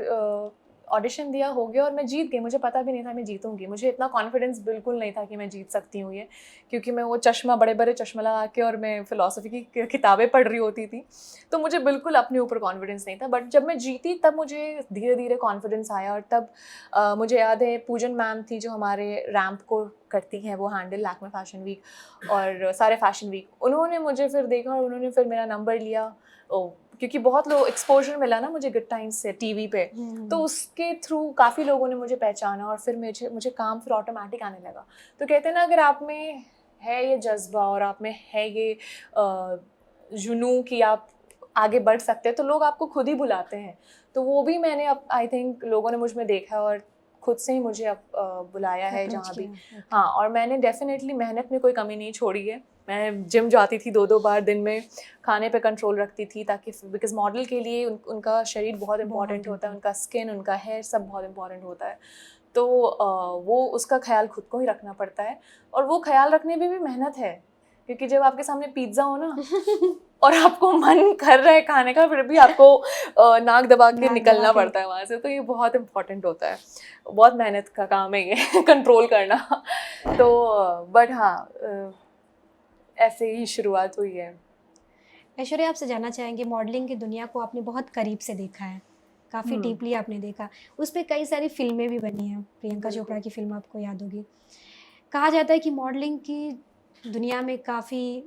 A: ऑडिशन दिया, हो गया और मैं जीत गई। मुझे पता भी नहीं था मैं जीतूंगी, मुझे इतना कॉन्फिडेंस बिल्कुल नहीं था कि मैं जीत सकती हूँ ये, क्योंकि मैं वो चश्मा, बड़े बड़े चश्मा लगा के और मैं फ़िलासफ़ी की किताबें पढ़ रही होती थी, तो मुझे बिल्कुल अपने ऊपर कॉन्फिडेंस नहीं था। बट जब मैं जीती तब मुझे धीरे धीरे कॉन्फिडेंस आया। और तब मुझे याद है पूजन मैम थी जो हमारे रैंप को करती हैं, वो हैंडल लैक्मे फैशन वीक और सारे फैशन वीक, उन्होंने मुझे फिर देखा और उन्होंने फिर मेरा नंबर लिया। क्योंकि बहुत लोग एक्सपोजर मिला ना मुझे गुड टाइम्स से टीवी पे, तो उसके थ्रू काफ़ी लोगों ने मुझे पहचाना और फिर मुझे काम फिर ऑटोमेटिक आने लगा। तो कहते हैं ना, अगर आप में है ये जज्बा और आप में है ये जुनून कि आप आगे बढ़ सकते हैं, तो लोग आपको खुद ही बुलाते हैं। तो वो भी मैंने अब आई थिंक लोगों ने मुझ में देखा और खुद से ही मुझे अब बुलाया है जहाँ भी। हाँ, और मैंने डेफिनेटली मेहनत में कोई कमी नहीं छोड़ी है। मैं जिम जाती थी 2-2 बार दिन में, खाने पे कंट्रोल रखती थी, ताकि बिकॉज मॉडल के लिए उनका शरीर बहुत इंपॉर्टेंट होता है, उनका स्किन, उनका हेयर सब बहुत इंपॉर्टेंट होता है। तो वो उसका ख्याल खुद को ही रखना पड़ता है, और वो ख्याल रखने में भी मेहनत है, क्योंकि जब आपके सामने पिज्ज़ा हो ना और आपको मन कर रहा है खाने का, फिर भी आपको नाक दबा के निकलना पड़ता है वहाँ से, तो ये बहुत इम्पॉर्टेंट होता है, बहुत मेहनत का काम है ये कंट्रोल करना। तो बट हाँ, ऐसे ही शुरुआत हुई है।
B: ऐश्वर्या, आपसे जानना चाहेंगे, मॉडलिंग की दुनिया को आपने बहुत करीब से देखा है, काफ़ी डीपली आपने देखा, उस पर कई सारी फिल्में भी बनी हैं, प्रियंका चोपड़ा की फिल्म आपको याद होगी। कहा जाता है कि मॉडलिंग की दुनिया में काफ़ी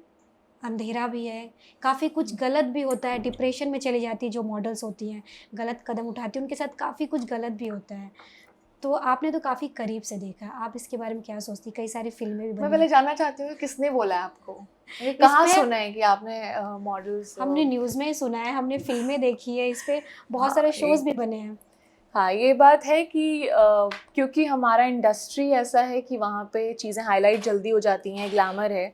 B: अंधेरा भी है, काफ़ी कुछ गलत भी होता है, डिप्रेशन में चली जाती है जो मॉडल्स होती हैं, गलत कदम उठाती हैं, उनके साथ काफ़ी कुछ गलत भी होता है। तो आपने तो काफ़ी करीब से देखा, आप इसके बारे में क्या सोचती? कई सारी फिल्में भी बनी।
A: मैं पहले जानना चाहती हूँ किसने बोला है आपको, ये कहाँ सुना है कि आपने मॉडल्स?
B: हमने न्यूज़ में ही सुना है, हमने फिल्में देखी है, इस पे बहुत सारे शोज़ भी बने हैं।
A: हाँ, ये बात है कि क्योंकि हमारा इंडस्ट्री ऐसा है कि वहाँ पे चीज़ें हाईलाइट जल्दी हो जाती हैं, ग्लैमर है।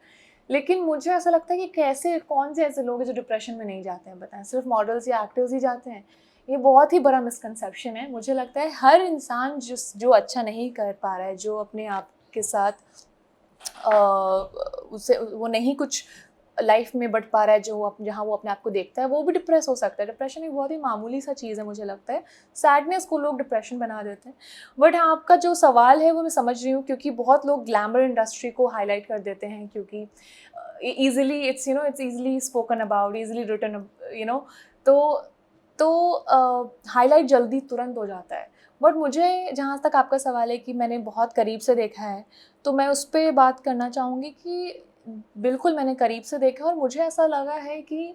A: लेकिन मुझे ऐसा लगता है कि कैसे, कौन से ऐसे लोग हैं जो डिप्रेशन में नहीं जाते हैं, बताएं? सिर्फ मॉडल्स या एक्टर्स ही जाते हैं? ये बहुत ही बड़ा मिसकंसेप्शन है। मुझे लगता है हर इंसान जो अच्छा नहीं कर पा रहा है, जो अपने आप के साथ उसे वो नहीं कुछ लाइफ में बढ़ पा रहा है, जहाँ वो अपने आप को देखता है, वो भी डिप्रेस हो सकता है। डिप्रेशन एक बहुत ही मामूली सा चीज़ है, मुझे लगता है। सैडनेस को लोग डिप्रेशन बना देते हैं। बट हाँ, आपका जो सवाल है वो मैं समझ रही हूँ, क्योंकि बहुत लोग ग्लैमर इंडस्ट्री को हाईलाइट कर देते हैं, क्योंकि easily it's easily spoken about, easily written, तो हाईलाइट जल्दी तुरंत हो जाता है। बट मुझे, जहाँ तक आपका सवाल है कि मैंने बहुत करीब से देखा है, तो मैं उस पर बात करना चाहूँगी कि बिल्कुल मैंने करीब से देखा, और मुझे ऐसा लगा है कि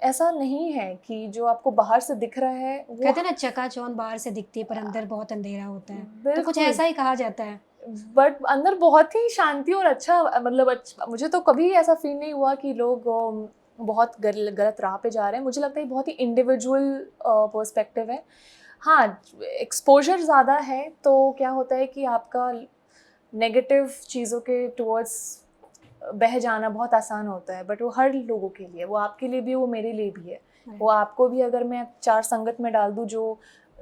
A: ऐसा नहीं है कि जो आपको बाहर से दिख रहा है वो,
B: कहते हैं ना, चकाचौंध बाहर से दिखती है पर अंदर बहुत अंधेरा होता है, तो कुछ ऐसा ही कहा जाता है।
A: बट अंदर बहुत ही शांति और अच्छा, मतलब अच्छा, मुझे तो कभी ऐसा फील नहीं हुआ कि लोग बहुत गलत राह पे जा रहे हैं। मुझे लगता है बहुत ही इंडिविजुअल पर्सपेक्टिव है। हाँ, एक्सपोजर ज़्यादा है तो क्या होता है कि आपका नेगेटिव चीज़ों के टुवर्ड्स बह जाना बहुत आसान होता है, बट वो हर लोगों के लिए, वो आपके लिए भी, वो मेरे लिए भी है। वो आपको भी, अगर मैं 4 संगत में डाल दूँ जो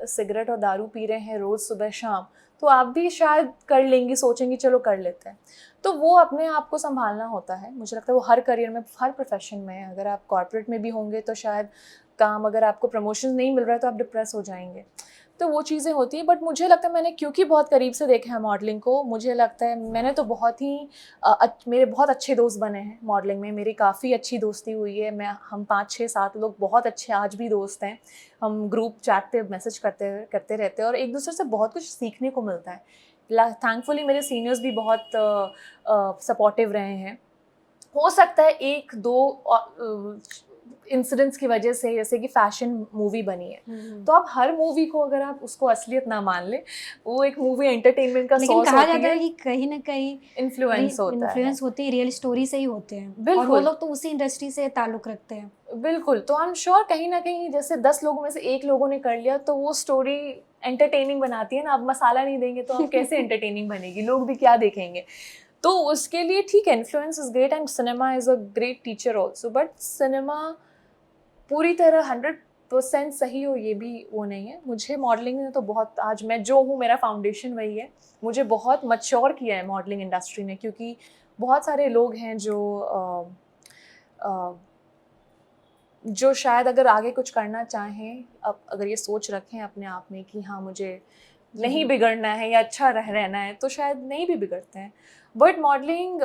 A: सिगरेट और दारू पी रहे हैं रोज़ सुबह शाम, तो आप भी शायद कर लेंगी, सोचेंगी चलो कर लेते हैं। तो वो अपने आप को संभालना होता है। मुझे लगता है वो हर करियर में, हर प्रोफेशन में, अगर आप कॉर्पोरेट में भी होंगे तो शायद काम, अगर आपको प्रमोशन नहीं मिल रहा है तो आप डिप्रेस हो जाएंगे। तो वो चीज़ें होती हैं। बट मुझे लगता है मैंने क्योंकि बहुत करीब से देखा है मॉडलिंग को, मुझे लगता है मैंने तो बहुत ही मेरे बहुत अच्छे दोस्त बने हैं मॉडलिंग में, मेरी काफ़ी अच्छी दोस्ती हुई है। हम 5-6-7 लोग बहुत अच्छे आज भी दोस्त हैं। हम ग्रुप चैट पे मैसेज करते रहते हैं और एक दूसरे से बहुत कुछ सीखने को मिलता है। थैंकफुली मेरे सीनियर्स भी बहुत सपोर्टिव रहे हैं। हो सकता है 1-2 इंसिडेंट्स की वजह से, जैसे कि फैशन मूवी बनी है, तो आप हर मूवी को, अगर आप उसको असलियत ना मान ले, वो एक मूवी एंटरटेनमेंट का सोर्स होती है।
B: लेकिन कहा जाता है कि कहीं ना कहीं
A: इन्फ्लुएंस
B: होती है, रियल स्टोरी से ही होते हैं,
A: बिल्कुल।
B: और वो लोग तो उसी इंडस्ट्री से ताल्लुक रखते हैं।
A: बिल्कुल। तो आई एम श्योर कहीं ना कहीं, जैसे 10 लोगों में से 1 लोगों ने कर लिया, तो वो स्टोरी एंटरटेनिंग बनाती है ना। आप मसाला नहीं देंगे तो आप कैसे एंटरटेनिंग बनेगी, लोग भी क्या देखेंगे। तो उसके लिए ठीक है, influence is great and cinema is a great teacher also, but cinema पूरी तरह तो सेंस सही हो ये भी वो नहीं है। मुझे मॉडलिंग ने तो बहुत, आज मैं जो हूँ मेरा फाउंडेशन वही है। मुझे बहुत मैच्योर किया है मॉडलिंग इंडस्ट्री ने, क्योंकि बहुत सारे लोग हैं जो शायद अगर आगे कुछ करना चाहें, अब अगर ये सोच रखें अपने आप में कि हाँ मुझे नहीं बिगड़ना है या अच्छा रहना है, तो शायद नहीं भी बिगड़ते हैं। बट मॉडलिंग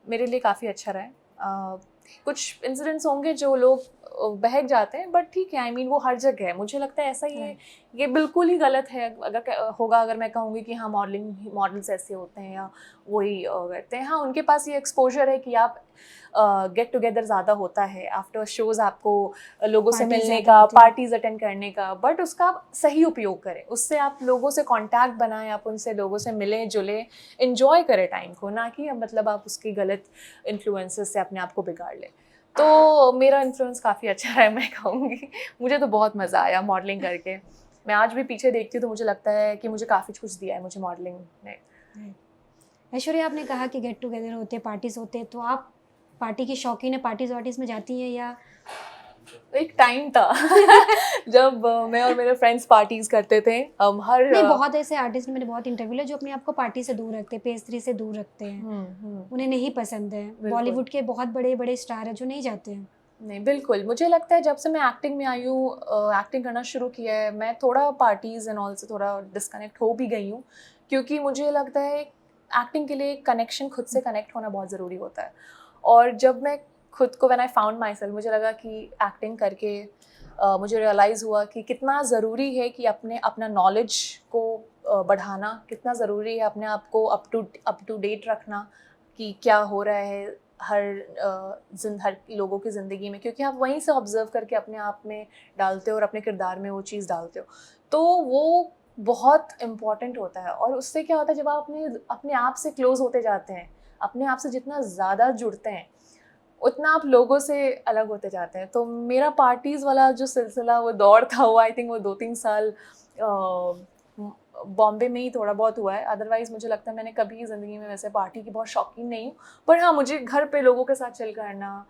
A: मेरे लिए काफ़ी अच्छा रहा है। कुछ इंसिडेंट्स होंगे जो लोग बहक जाते हैं, बट ठीक है, आई मीन वो हर जगह है। मुझे लगता है ऐसा ये बिल्कुल ही गलत है अगर मैं कहूँगी कि हाँ मॉडल्स ऐसे होते हैं या वही करते हैं। हाँ, उनके पास ये एक्सपोजर है कि आप गेट टुगेदर ज़्यादा होता है आफ्टर शोज़, आपको लोगों से मिलने का, पार्टीज़ अटेंड करने का, बट उसका आप सही उपयोग करें। उससे आप लोगों से कांटेक्ट बनाएं, आप उनसे लोगों से मिलें जुलें, एंजॉय करें टाइम को, ना कि मतलब आप उसकी गलत इन्फ्लुएंसेस से अपने आप को बिगाड़ लें। तो मेरा इन्फ्लुएंस काफ़ी अच्छा रहा है, मैं कहूँगी। मुझे तो बहुत मज़ा आया मॉडलिंग करके। मैं आज भी पीछे देखती हूँ तो मुझे लगता है कि मुझे काफ़ी कुछ दिया है मुझे मॉडलिंग ने।
B: ऐश्वर्या, आपने कहा कि गेट टुगेदर होते हैं, पार्टीज होते हैं, तो आप पार्टी की शौकीन है, पार्टीज वार्टीज में जाती हैं या?
A: एक टाइम था जब मैं और मेरे फ्रेंड्स पार्टीज करते थे। हम हर
B: नहीं, बहुत ऐसे आर्टिस्ट मैंने बहुत इंटरव्यू लिया जो अपने आप को पार्टी से दूर रखते हैं, पेस्ट्री से दूर रखते हैं, उन्हें नहीं पसंद है। बॉलीवुड के बहुत बड़े बड़े स्टार हैं जो नहीं जाते हैं।
A: नहीं, बिल्कुल। मुझे लगता है जब से मैं एक्टिंग में आई हूँ, एक्टिंग करना शुरू किया है, मैं थोड़ा पार्टीज़ एंड ऑल से थोड़ा डिस्कनेक्ट हो भी गई हूँ, क्योंकि मुझे लगता है एक्टिंग के लिए कनेक्शन, खुद से कनेक्ट होना बहुत ज़रूरी होता है। और जब मैं खुद को, when I found my self, मुझे लगा कि एक्टिंग करके मुझे रियलाइज़ हुआ कि कितना ज़रूरी है कि अपना नॉलेज को बढ़ाना, कितना ज़रूरी है अपने आप को अप टू डेट रखना कि क्या हो रहा है हर लोगों की ज़िंदगी में, क्योंकि आप वहीं से ऑब्जर्व करके अपने आप में डालते हो और अपने किरदार में वो चीज़ डालते हो, तो वो बहुत इम्पॉर्टेंट होता है। और उससे क्या होता है, जब आप अपने आप से क्लोज होते जाते हैं, अपने आप से जितना ज़्यादा जुड़ते हैं, उतना आप लोगों से अलग होते जाते हैं। तो मेरा पार्टीज़ वाला जो सिलसिला, वो दौर था, वो आई थिंक वो 2-3 साल बॉम्बे में ही थोड़ा बहुत हुआ है। अदरवाइज़ मुझे लगता है मैंने कभी ज़िंदगी में वैसे पार्टी की बहुत शौकीन नहीं हूँ। पर हाँ, मुझे घर पे लोगों के साथ चिल करना,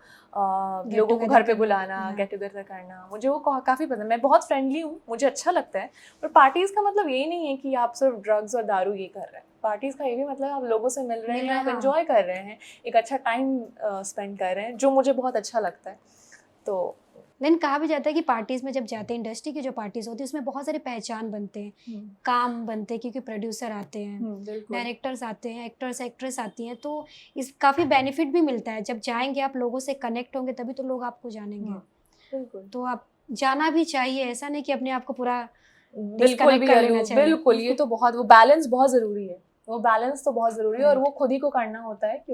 A: लोगों को घर पे बुलाना, गेट टुगेदर करना, मुझे वो काफ़ी पसंद है। मैं बहुत फ्रेंडली हूँ, मुझे अच्छा लगता है। पर पार्टीज़ का मतलब यही नहीं है कि आप सिर्फ ड्रग्स और दारू ये कर रहे हैं। पार्टीज़ का ये भी मतलब आप लोगों से मिल रहे हैं, आप एंजॉय कर रहे हैं, एक अच्छा टाइम स्पेंड कर रहे हैं, जो मुझे बहुत अच्छा लगता है। तो
B: लेकिन कहा भी जाता है कि पार्टीज़ में जब जाते हैं, इंडस्ट्री की जो पार्टीज़ होती है उसमें बहुत सारे पहचान बनते हैं, काम बनते हैं, क्योंकि प्रोड्यूसर आते हैं, डायरेक्टर्स आते हैं, एक्ट्रेस आती हैं, तो इस काफ़ी बेनिफिट भी मिलता है। जब जाएंगे आप, लोगों से कनेक्ट होंगे, तभी तो लोग आपको जानेंगे। तो आप जाना भी चाहिए, ऐसा नहीं कि अपने आप को पूरा
A: बिल्कुल कर लेना चाहिए। बिल्कुल, ये तो बहुत, वो बैलेंस बहुत ज़रूरी है, वो बैलेंस तो बहुत ज़रूरी है, और वो खुद ही को करना होता है,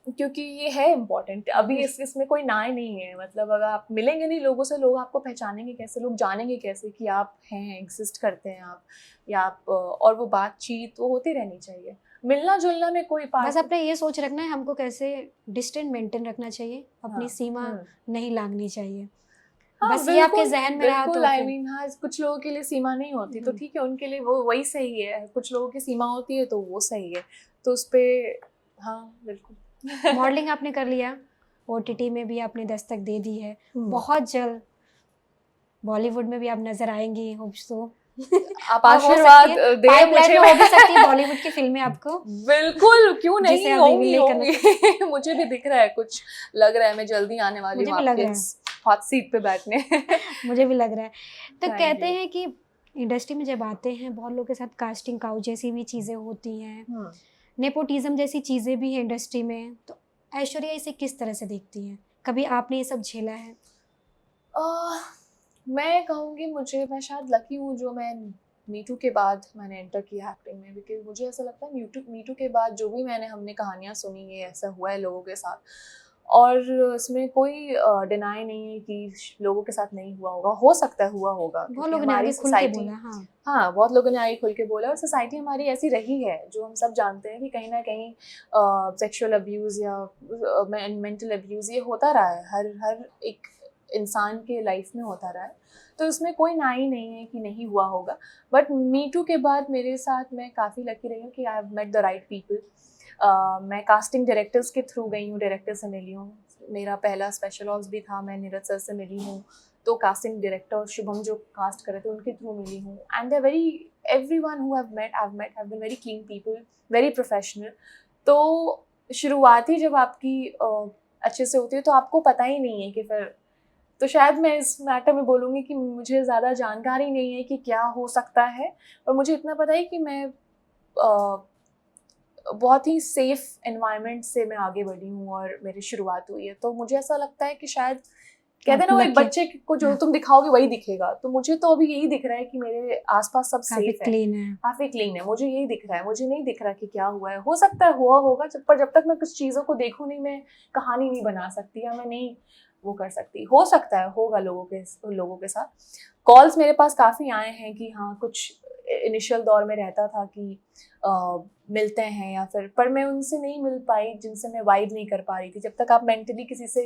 A: क्योंकि ये है इम्पॉर्टेंट। अभी इसमें कोई ना ही नहीं है। मतलब अगर आप मिलेंगे नहीं लोगों से, लोग आपको पहचानेंगे कैसे, लोग जानेंगे कैसे कि आप हैं, एग्जिस्ट करते हैं आप, या आप, और वो बातचीत वो होती रहनी चाहिए। मिलना जुलना में कोई
B: बस अपने ये सोच रखना है हमको कैसे डिस्टेंस मेंटेन रखना चाहिए, अपनी सीमा नहीं लागनी चाहिए। बस ये आपके जहन में रहा तो
A: आई मीन, हाँ, कुछ लोगों के लिए सीमा नहीं होती तो ठीक है, उनके लिए वो वही सही है। कुछ लोगों की सीमा होती है तो वो सही है, तो उस पर हाँ बिल्कुल।
B: मॉडलिंग आपने कर लिया, ओटीटी में भी आपने दस्तक दे दी है, बहुत जल्द बॉलीवुड में भी आप नजर आएंगी, होप सो।
A: आप आशीर्वाद दे मुझे,
B: हो भी सकती है बॉलीवुड की फिल्में आपको।
A: बिल्कुल, क्यों नहीं होंगी। मुझे भी दिख रहा है, कुछ लग रहा है मैं जल्दी आने वाली हूँ आपके हॉट सीट पे बैठने।
B: मुझे भी लग रहा है। तो कहते हैं कि इंडस्ट्री में जब आते हैं, बहुत लोगों के साथ कास्टिंग काउच जैसी भी चीजें होती हैं, नेपोटिज्म जैसी चीजें भी हैं इंडस्ट्री में, तो ऐश्वर्या इसे किस तरह से देखती हैं? कभी आपने ये सब झेला है?
A: मैं कहूँगी मैं शायद लकी हूँ जो मैं मीटू के बाद मैंने एंटर किया एक्टिंग में, बिकॉज मुझे ऐसा लगता है मीटू के बाद जो भी हमने कहानियाँ सुनी, ये ऐसा हुआ है लोगों के साथ, और इसमें कोई डिनाई नहीं है कि लोगों के साथ नहीं हुआ होगा, हो सकता है हुआ होगा।
B: बहुत लोगों ने आगे खुल के बोला,
A: हाँ, बहुत लोगों ने आगे खुल के बोला, और सोसाइटी हमारी ऐसी रही है जो हम सब जानते हैं कि कहीं ना कहीं सेक्सुअल अब्यूज़ या मेंटल अब्यूज़ ये होता रहा है, हर एक इंसान के लाइफ में होता रहा है, तो इसमें कोई ना ही नहीं है कि नहीं हुआ होगा। बट मीटू के बाद मेरे साथ मैं काफ़ी लकी रही हूँ कि I have met the right people. मैं कास्टिंग डायरेक्टर्स के थ्रू गई हूँ, डायरेक्टर से मिली हूँ, मेरा पहला स्पेशल ऑप्स भी था, मैं नीरज सर से मिली हूँ, तो कास्टिंग डायरेक्टर शुभम जो कास्ट कर रहे थे उनके थ्रू मिली हूँ, and they very everyone who have met have been very clean people, very professional. तो शुरुआती जब आपकी अच्छे से होती है तो आपको पता ही नहीं है कि फिर, तो शायद मैं इस मैटर में बोलूँगी कि मुझे ज़्यादा जानकारी नहीं है कि क्या हो सकता है, और मुझे इतना पता है कि मैं बहुत ही सेफ एनवायरनमेंट से मैं आगे बढ़ी हूँ और मेरी शुरुआत हुई है। तो मुझे ऐसा लगता है कि शायद कहते हैं ना, वो एक बच्चे को जो तुम दिखाओगे वही दिखेगा, तो मुझे तो अभी यही दिख रहा है कि मेरे आसपास सब
B: काफी
A: सेफ है,
B: क्लीन है।
A: काफी क्लीन है, मुझे यही दिख रहा है, मुझे नहीं दिख रहा कि क्या हुआ है। हो सकता है हुआ होगा, पर जब तक मैं कुछ चीज़ों को देखूँ नहीं, मैं कहानी नहीं बना सकती, या मैं नहीं वो कर सकती। हो सकता है होगा लोगों के साथ। कॉल्स मेरे पास काफ़ी आए हैं कि हाँ, कुछ इनिशियल दौर में रहता था कि मिलते हैं या फिर, पर मैं उनसे नहीं मिल पाई जिनसे मैं वाइब नहीं कर पा रही थी। जब तक आप मेंटली किसी से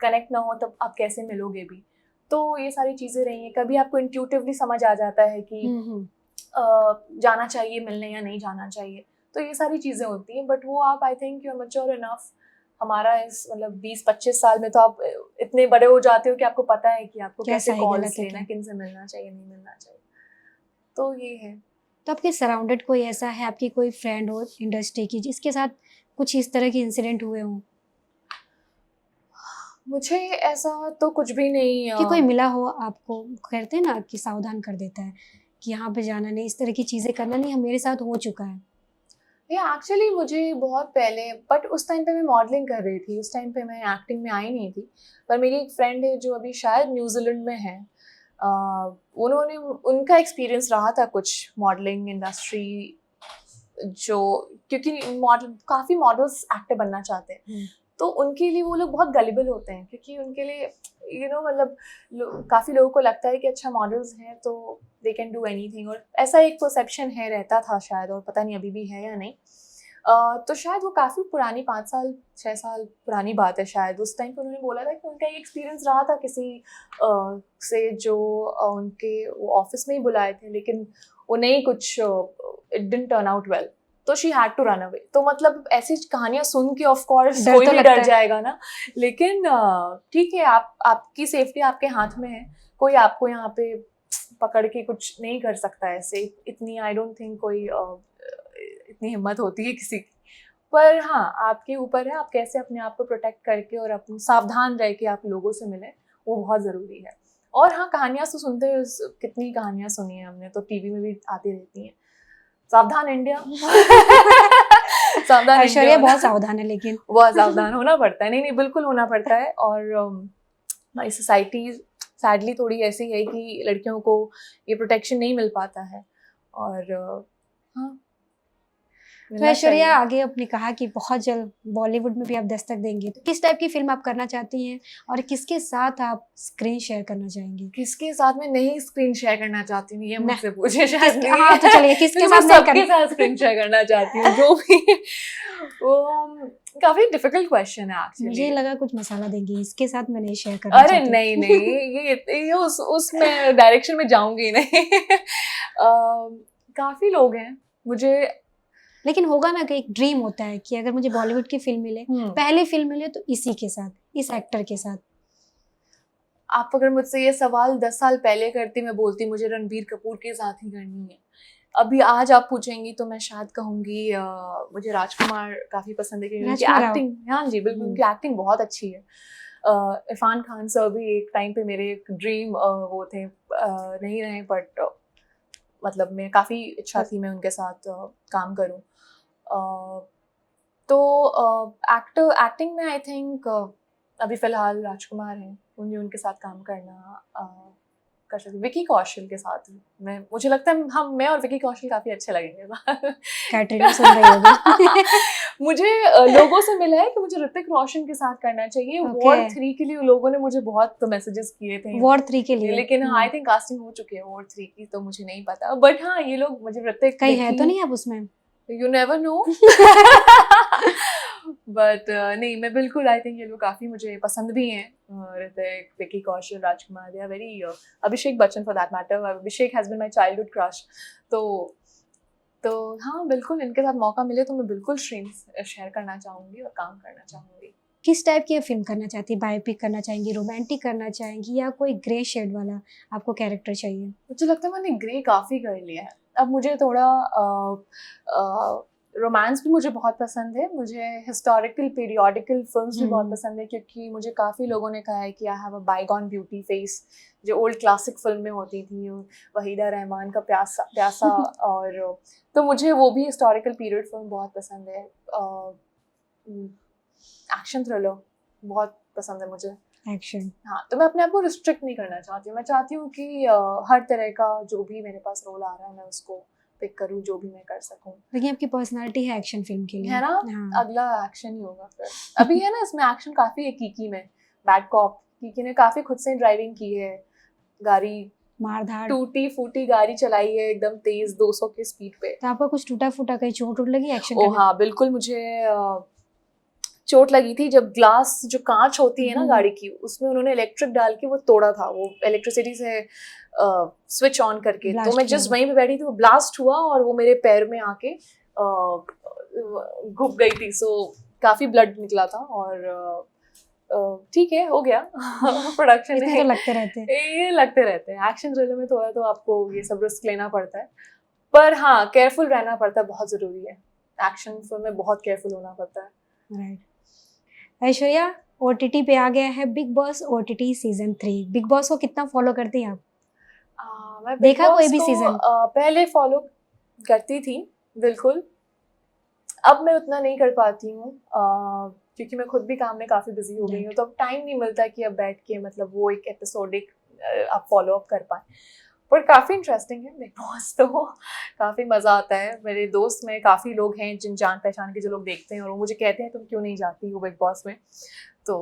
A: कनेक्ट ना हो तब आप कैसे मिलोगे भी। तो ये सारी चीज़ें रही हैं। कभी आपको इंट्यूटिवली समझ आ जाता है कि जाना चाहिए मिलने या नहीं जाना चाहिए, तो ये सारी चीज़ें होती हैं। बट वो आप, I think you are mature enough. हमारा इस मतलब 20-25 साल में तो आप इतने बड़े हो जाते हो कि आपको पता है कि आपको कैसे कॉल्स लेना, किन से मिलना चाहिए, नहीं मिलना चाहिए। तो ये है।
B: तो आपके सराउंडेड कोई ऐसा है, आपकी कोई फ्रेंड हो इंडस्ट्री की जिसके साथ कुछ इस तरह के इंसिडेंट हुए हों?
A: मुझे ऐसा तो कुछ भी नहीं
B: कि कोई मिला हो आपको, कहते हैं ना कि सावधान कर देता है कि यहाँ पे जाना नहीं, इस तरह की चीज़ें करना नहीं, मेरे साथ हो चुका है।
A: या एक्चुअली मुझे बहुत पहले, बट उस टाइम पे मैं मॉडलिंग कर रही थी, उस टाइम पे मैं एक्टिंग में आई नहीं थी। पर मेरी एक फ्रेंड है जो अभी शायद न्यूजीलैंड में है, उन्होंने, उनका एक्सपीरियंस रहा था कुछ मॉडलिंग इंडस्ट्री, जो क्योंकि मॉडल काफ़ी मॉडल्स एक्टर बनना चाहते हैं, तो उनके लिए वो लोग बहुत गलिबल होते हैं, क्योंकि उनके लिए मतलब काफ़ी लोगों को लगता है कि अच्छा मॉडल्स हैं तो दे कैन डू एनीथिंग, और ऐसा एक परसेप्शन है, रहता था शायद, और पता नहीं अभी भी है या नहीं। तो शायद वो काफ़ी पुरानी 5-6 साल पुरानी बात है शायद। उस टाइम पे उन्होंने बोला था कि उनका एक एक्सपीरियंस रहा था किसी से जो उनके वो ऑफिस में ही बुलाए थे, लेकिन उन्हें कुछ it didn't turn out well, तो she had to run away. तो मतलब ऐसी कहानियां सुन के ऑफ कोर्स कोई भी डर जाएगा ना, लेकिन ठीक है, आपकी सेफ्टी आपके हाथ में है, कोई आपको यहाँ पे पकड़ के कुछ नहीं कर सकता ऐसे। इतनी आई डोंट थिंक कोई इतनी हिम्मत होती है किसी की। पर हाँ, आपके ऊपर है, आप कैसे अपने आप को प्रोटेक्ट करके और अपने सावधान रह के आप लोगों से मिलें, वो बहुत ज़रूरी है। और हाँ, कहानियाँ तो सुनते हैं, कितनी कहानियाँ सुनी है हमने, तो टीवी में भी आती रहती हैं। सावधान इंडिया सावधान
B: ऐश्वर्या बहुत सावधान है, लेकिन
A: बहुत सावधान होना पड़ता है। नहीं, बिल्कुल होना पड़ता है। और हमारी सोसाइटी सैडली थोड़ी ऐसी है कि लड़कियों को ये प्रोटेक्शन नहीं मिल पाता है। और हाँ,
B: तो ऐश्वर्या आगे आपने कहा कि बहुत जल्द बॉलीवुड में भी आप दस्तक देंगे, तो किस टाइप की फिल्म आप करना चाहती हैं और किसके साथ आप स्क्रीन शेयर करना चाहेंगी?
A: किसके साथ मैं नहीं स्क्रीन शेयर करना चाहती हूँ, ये मुझसे पूछे शायद नहीं।
B: हाँ, तो चलिए किसके साथ
A: सबके साथ स्क्रीन शेयर करना चाहती हूँ, जो भी। वो काफी डिफिकल्ट क्वेश्चन है एक्चुअली।
B: मुझे लगा कुछ मसाला देंगे, इसके साथ मैं नहीं शेयर करना
A: चाहती। अरे नहीं, ये उसमें डायरेक्शन में जाऊंगी नहीं। काफी लोग हैं मुझे,
B: लेकिन होगा ना कि एक ड्रीम होता है कि अगर मुझे बॉलीवुड की फिल्म मिले, पहली फिल्म मिले तो इसी के साथ, इस एक्टर के साथ।
A: आप अगर मुझसे ये सवाल 10 साल पहले करती, मैं बोलती मुझे रणबीर कपूर के साथ ही करनी है। अभी आज आप पूछेंगी तो मैं शायद कहूँगी मुझे राजकुमार काफ़ी पसंद है, क्योंकि उनकी एक्टिंग, हाँ जी बिल्कुल, उनकी एक्टिंग बहुत अच्छी है। इरफान खान सर भी एक टाइम पे मेरे एक ड्रीम वो थे, नहीं रहे, बट मतलब मैं काफ़ी इच्छा थी मैं उनके साथ काम करूँ। तो एक्टिंग में आई थिंक अभी फ़िलहाल राजकुमार हैं, उनके साथ काम करना कर सकती। विकी कौशल के साथ मुझे लगता है मैं और विकी कौशल काफ़ी अच्छे लगेंगे।
B: कैटरीना सुन रही होगी।
A: मुझे लोगों से मिला है कि मुझे ऋतिक रोशन के साथ करना चाहिए। वॉर 3 के लिए लोगों ने मुझे बहुत मैसेजेस किए थे,
B: वॉर 3 के लिए,
A: लेकिन आई थिंक कास्टिंग हो चुकी है वॉर 3 की, तो मुझे नहीं पता। बट हाँ, ये लोग मुझे ऋतिक,
B: कहीं है तो नहीं आप उसमें?
A: You never know। बट नहीं, मैं बिल्कुल, आई थिंक ये लोग काफ़ी मुझे पसंद भी हैं, Hrithik, Vicky Kaushal, Rajkumar, they are very, Abhishek Bachchan for that matter. Abhishek has been my childhood crush. तो हाँ, बिल्कुल इनके साथ मौका मिले तो मैं बिल्कुल स्क्रीन शेयर करना चाहूँगी और काम करना चाहूँगी।
B: किस टाइप की फिल्म करना चाहती है? बायोपिक करना चाहेंगी, रोमांटिक करना चाहेंगी, या कोई ग्रे शेड वाला आपको कैरेक्टर चाहिए?
A: मुझे लगता है मैंने ग्रे काफ़ी कर लिया है। अब मुझे थोड़ा रोमांस भी मुझे बहुत पसंद है, मुझे हिस्टोरिकल पीरियोडिकल फिल्म्स भी बहुत पसंद है, क्योंकि मुझे काफ़ी लोगों ने कहा है कि I have a bygone beauty face, जो ओल्ड क्लासिक फिल्म में होती थी, वहीदा रहमान का प्यासा प्यासा और तो मुझे वो भी हिस्टोरिकल पीरियड फिल्म बहुत पसंद है। एक्शन थ्रिलर बहुत पसंद है मुझे।
B: एक्शन,
A: हाँ, तो मैं अपने आप को रिस्ट्रिक्ट नहीं करना चाहती हूँ। मैं चाहती हूँ कि हर तरह का जो भी मेरे पास रोल आ रहा है मैं उसको पिक करूँ, जो भी मैं कर सकूँ।
B: लेकिन आपकी पर्सनालिटी है एक्शन फिल्म के लिए,
A: है ना?
B: हाँ।
A: अगला एक्शन ही होगा फिर। अभी है ना इसमें एक्शन काफ़ी है कीकी में, बैड कॉप। कीकी ने काफ़ी खुद से ड्राइविंग की है, गाड़ी
B: मारधाड़,
A: टूटी फूटी गाड़ी चलाई है एकदम तेज 200 की स्पीड पे।
B: तो आपका कुछ टूटा फूटा, कहीं चोट उठ लगी एक्शन
A: ओ हाँ, बिल्कुल मुझे चोट लगी थी जब ग्लास जो कांच होती है ना गाड़ी की, उसमें उन्होंने इलेक्ट्रिक डाल के वो तोड़ा था, वो इलेक्ट्रिसिटी से स्विच ऑन करके। तो मैं जस्ट वहीं पे बैठी थी, वो ब्लास्ट हुआ और वो मेरे पैर में आके घुप गई थी। सो काफी ब्लड निकला था और ठीक है, हो गया। प्रोडक्शन
B: इतने तो लगते रहते हैं।
A: ये लगते रहते हैं। एक्शन थ्रिलर में थोड़ा तो आपको ये सब रिस्क लेना पड़ता है, पर हाँ केयरफुल रहना पड़ता है, बहुत जरूरी है। एक्शन फिल्म में बहुत केयरफुल होना पड़ता है।
B: राइट। ऐश्वर्या, OTT पे आ गया है big boss OTT season 3। Big boss को कितना फॉलो करती हैं आप?
A: मैं
B: देखा
A: Big
B: कोई
A: Boss
B: भी
A: को,
B: सीजन?
A: पहले फॉलो करती थी बिल्कुल, अब मैं उतना नहीं कर पाती हूँ क्योंकि मैं खुद भी काम में काफ़ी बिजी हो गई हूँ, तो अब टाइम नहीं मिलता कि अब बैठ के मतलब वो एक एपिसोडिक आप फॉलो अप कर पाएँ। पर काफ़ी इंटरेस्टिंग है बिग बॉस, तो काफ़ी मज़ा आता है। मेरे दोस्त में काफ़ी लोग हैं जिन जान पहचान के जो लोग देखते हैं और वो मुझे कहते हैं तुम क्यों नहीं जाती हो बिग बॉस में। तो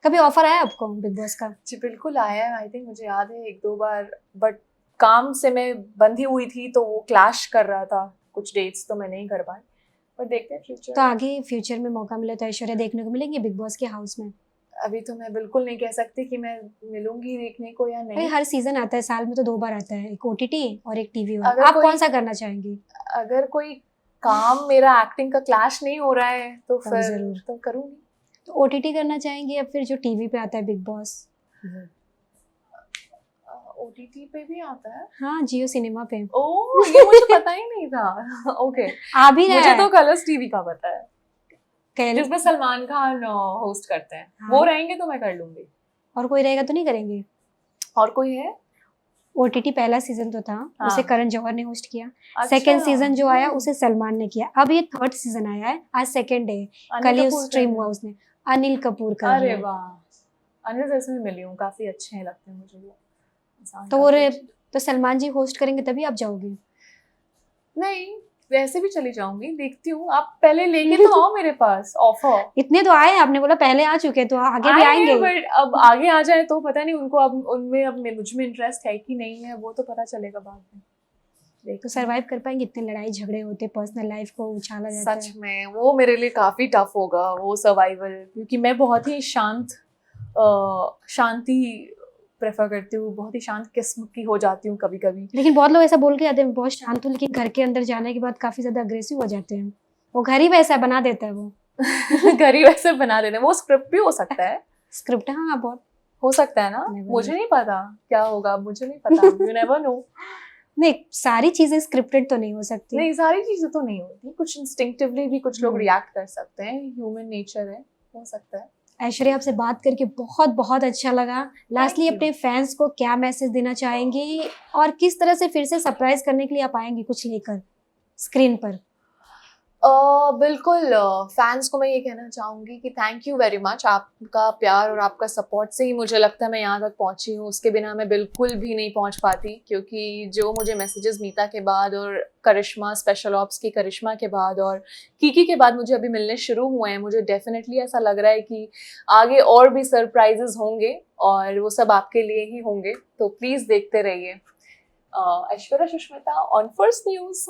B: कभी ऑफर आया आपको बिग बॉस का?
A: जी बिल्कुल आया है, आई थिंक मुझे याद है 1-2 बार, बट काम से मैं बंधी हुई थी तो वो क्लैश कर रहा था कुछ डेट्स, तो मैं नहीं कर पाई। पर देखते हैं फ्यूचर।
B: तो आगे फ्यूचर में मौका मिले तो ऐश्वर्या देखने को मिलेंगे बिग बॉस के हाउस में?
A: अभी तो मैं बिल्कुल नहीं कह सकती कि मैं मिलूंगी देखने को या
B: अरे
A: नहीं।
B: हर सीजन आता है, साल में तो 2 बार आता है, एक OTT और एक टीवी
A: अगर
B: वाला। आप
A: कोई-
B: कौन सा करना चाहेंगी?
A: अगर कोई काम मेरा एक्टिंग का क्लैश नहीं हो रहा है तो
B: तब
A: फिर
B: जरूर।
A: तो करूंगी।
B: तो OTT करना चाहेंगी या फिर जो टीवी पे आता है बिग बॉस?
A: OTT पे भी आता है?
B: हाँ, जियो सिनेमा पे।
A: ओह, ये मुझे पता ही नहीं था। ओके,
B: आ भी रहा
A: मुझे
B: है
A: तो कलर्स टीवी का पता है,
B: कल।
A: जिसमें सलमान खान होस्ट करते हैं।
B: हाँ।
A: वो रहेंगे तो मैं कर लूंगी।
B: और कोई रहेगा तो नहीं करेंगे?
A: और कोई है?
B: OTT पहला सीजन तो था,
A: हाँ।
B: उसे करण जौहर ने होस्ट किया।
A: अच्छा।
B: सेकंड सीजन जो आया उसे सलमान ने किया। अब ये थर्ड सीजन आया है, आज सेकंड डे, कल ही स्ट्रीम हुआ उसने। अनिल कपूर कर रहे
A: अरे
B: हैं।
A: वाह, अनिल सर से मैं मिली हूँ, काफी अच्छे हैं लगते हैं मुझे वो इंसान,
B: तो वो
A: काफी अच्छे।
B: तो सलमान जी होस्ट करेंगे तभी आप जाओगे?
A: नहीं, वैसे भी चली जाऊंगी, देखती हूँ। आप पहले लेके तो आओ मेरे पास ऑफर।
B: इतने तो आए, आपने बोला पहले आ चुके, तो आगे भी आएंगे।
A: बट अब आगे आ जाए तो पता नहीं उनको अब उनमें अब मुझ में इंटरेस्ट है कि नहीं है, वो तो पता चलेगा बाद में।
B: तो सरवाइव कर पाएंगे? इतने लड़ाई झगड़े होते, पर्सनल लाइफ को उछाला जाता है।
A: सच में वो मेरे लिए काफी टफ होगा वो सर्वाइवल, क्योंकि मैं बहुत ही शांति प्रेफर करती हूँ, बहुत ही शांत किस्म की हो जाती हूँ कभी कभी।
B: लेकिन बहुत लोग ऐसा बोल के आते हैं बहुत शांत हूँ, लेकिन घर के अंदर जाने के बाद काफी ज्यादा अग्रेसिव हो जाते हैं। वो घर ही वैसा बना देता है वो।
A: घर ही वैसे बना देते हैं, वो स्क्रिप्ट भी हो सकता है।
B: स्क्रिप्ट, हाँ बहुत
A: हो सकता है ना, मुझे नहीं पता क्या होगा, मुझे नहीं पता। You never know.
B: नहीं, सारी चीजें स्क्रिप्टेड तो नहीं हो सकती।
A: नहीं, सारी चीजें तो नहीं होती, कुछ इंस्टिंक्टिवली भी कुछ लोग रिएक्ट कर सकते हैं, ह्यूमन नेचर है, हो सकता है।
B: ऐश्वर्या, आपसे बात करके बहुत बहुत अच्छा लगा। Lastly
A: you.
B: अपने फैंस को क्या मैसेज देना चाहेंगी और किस तरह से फिर से सरप्राइज करने के लिए आप आएंगी कुछ लेकर स्क्रीन पर?
A: बिल्कुल, फैंस को मैं ये कहना चाहूँगी कि थैंक यू वेरी मच। आपका प्यार और आपका सपोर्ट से ही मुझे लगता है मैं यहाँ तक पहुँची हूँ, उसके बिना मैं बिल्कुल भी नहीं पहुँच पाती। क्योंकि जो मुझे मैसेजेस मीता के बाद और करिश्मा, स्पेशल ऑप्स की करिश्मा के बाद और कीकी के बाद मुझे अभी मिलने शुरू हुए हैं, मुझे डेफिनेटली ऐसा लग रहा है कि आगे और भी सरप्राइजेस होंगे और वो सब आपके लिए ही होंगे, तो प्लीज़ देखते रहिए Aishwarya Sushmita on first news.